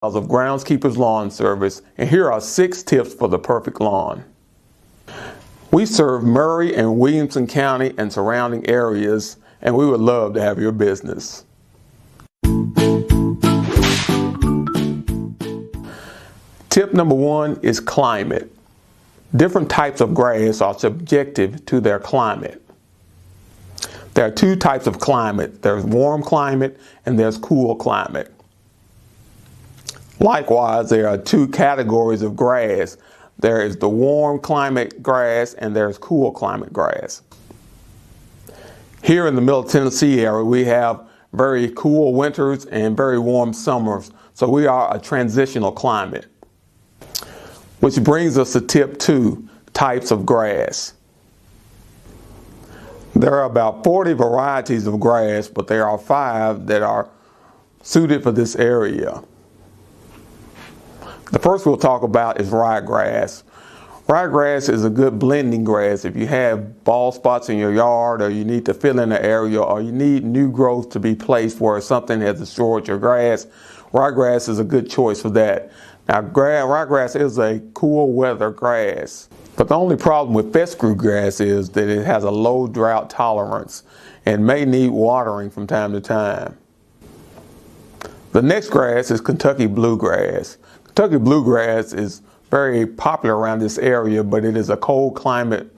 of Groundskeeper's Lawn Service, and here are 6 tips for the perfect lawn. We serve Murray and Williamson County and surrounding areas, and we would love to have your business. Tip number 1 is climate. Different types of grass are subjective to their climate. There are 2 types of climate. There's warm climate and there's cool climate. Likewise, there are 2 categories of grass. There is the warm climate grass and there's cool climate grass. Here in the Middle Tennessee area, we have very cool winters and very warm summers. So we are a transitional climate. Which brings us to tip 2, types of grass. There are about 40 varieties of grass, but there are 5 that are suited for this area. The first we'll talk about is ryegrass. Ryegrass is a good blending grass. If you have bald spots in your yard, or you need to fill in an area, or you need new growth to be placed where something has destroyed your grass, ryegrass is a good choice for that. Now, ryegrass is a cool weather grass, but the only problem with fescue grass is that it has a low drought tolerance and may need watering from time to time. The next grass is Kentucky bluegrass. Kentucky bluegrass is very popular around this area, but it is a cold climate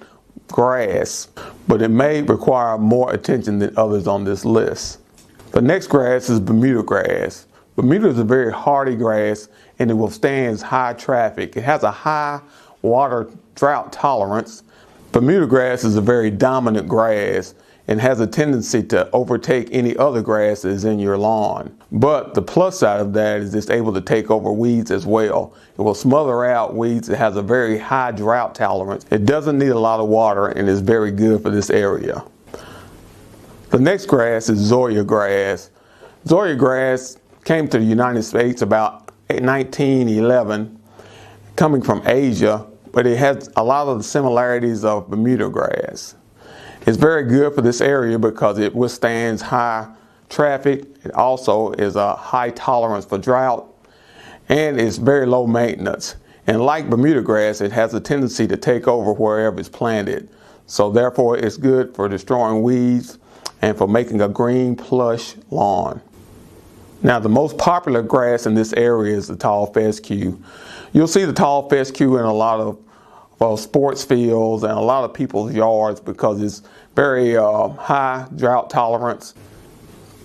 grass, but it may require more attention than others on this list. The next grass is Bermuda grass. Bermuda is a very hardy grass and it withstands high traffic. It has a high water drought tolerance. Bermuda grass is a very dominant grass and has a tendency to overtake any other grasses in your lawn. But the plus side of that is it's able to take over weeds as well. It will smother out weeds. It has a very high drought tolerance. It doesn't need a lot of water and is very good for this area. The next grass is Zoysia grass. Zoysia grass came to the United States about 1911, coming from Asia, but it has a lot of the similarities of Bermuda grass. It's very good for this area because it withstands high traffic. It also is a high tolerance for drought, and it's very low maintenance. And like Bermuda grass, it has a tendency to take over wherever it's planted. So therefore, it's good for destroying weeds and for making a green plush lawn. Now, the most popular grass in this area is the tall fescue. You'll see the tall fescue in a lot of sports fields and a lot of people's yards because it's very high drought tolerance.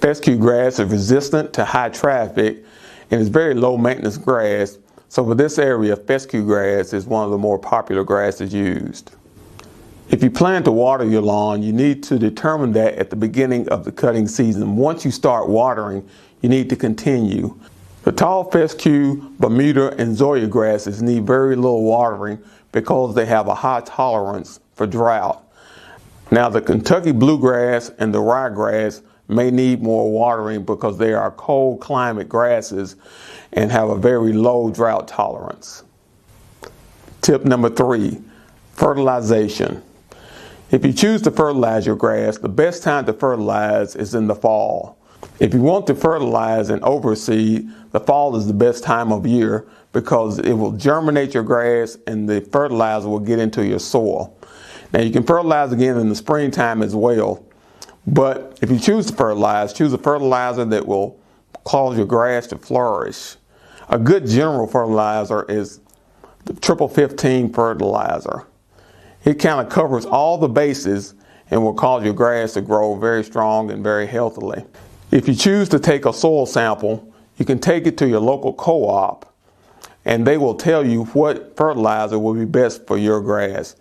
Fescue grass is resistant to high traffic and is very low maintenance grass. So for this area, fescue grass is one of the more popular grasses used. If you plan to water your lawn, you need to determine that at the beginning of the cutting season. Once you start watering, you need to continue. The tall fescue, Bermuda, and Zoysia grasses need very little watering because they have a high tolerance for drought. Now, the Kentucky bluegrass and the ryegrass may need more watering because they are cold climate grasses and have a very low drought tolerance. Tip number 3, fertilization. If you choose to fertilize your grass, the best time to fertilize is in the fall. If you want to fertilize and overseed, the fall is the best time of year because it will germinate your grass and the fertilizer will get into your soil. Now, you can fertilize again in the springtime as well, but if you choose to fertilize, choose a fertilizer that will cause your grass to flourish. A good general fertilizer is the 15-15 fertilizer. It kind of covers all the bases and will cause your grass to grow very strong and very healthily. If you choose to take a soil sample, you can take it to your local co-op and they will tell you what fertilizer will be best for your grass.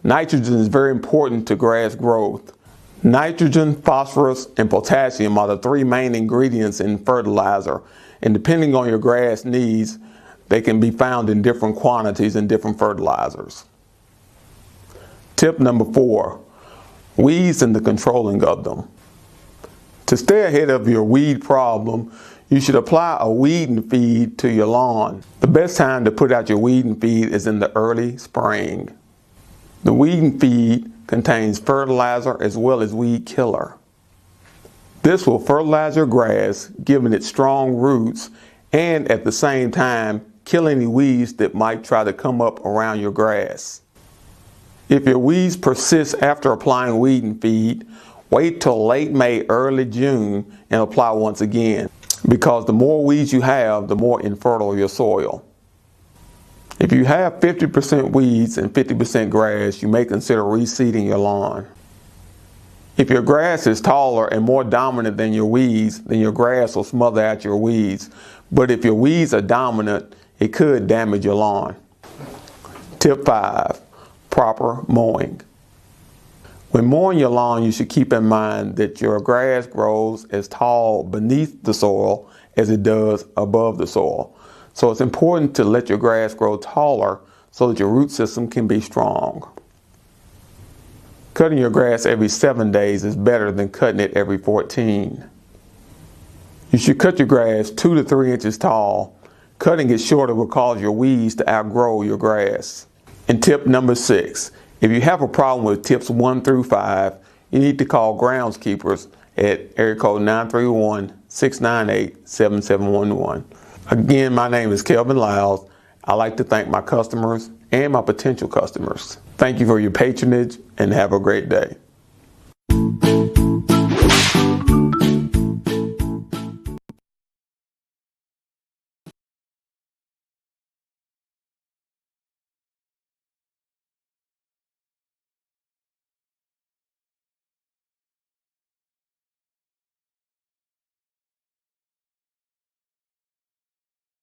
Nitrogen is very important to grass growth. Nitrogen, phosphorus, and potassium are the 3 main ingredients in fertilizer. And depending on your grass needs, they can be found in different quantities in different fertilizers. Tip number 4, weeds and the controlling of them. To stay ahead of your weed problem, you should apply a weeding feed to your lawn. The best time to put out your weeding feed is in the early spring. The weeding feed contains fertilizer as well as weed killer. This will fertilize your grass, giving it strong roots and at the same time, kill any weeds that might try to come up around your grass. If your weeds persist after applying weeding feed, wait till late May, early June and apply once again, because the more weeds you have, the more infertile your soil. If you have 50% weeds and 50% grass, you may consider reseeding your lawn. If your grass is taller and more dominant than your weeds, then your grass will smother out your weeds. But if your weeds are dominant, it could damage your lawn. Tip 5, proper mowing. When mowing your lawn, you should keep in mind that your grass grows as tall beneath the soil as it does above the soil. So it's important to let your grass grow taller so that your root system can be strong. Cutting your grass every 7 days is better than cutting it every 14. You should cut your grass 2 to 3 inches tall. Cutting it shorter will cause your weeds to outgrow your grass. And tip number 6, if you have a problem with tips 1 through 5, you need to call groundskeepers at area code 931-698-7711. Again, my name is Kelvin Lyles. I'd like to thank my customers and my potential customers. Thank you for your patronage and have a great day.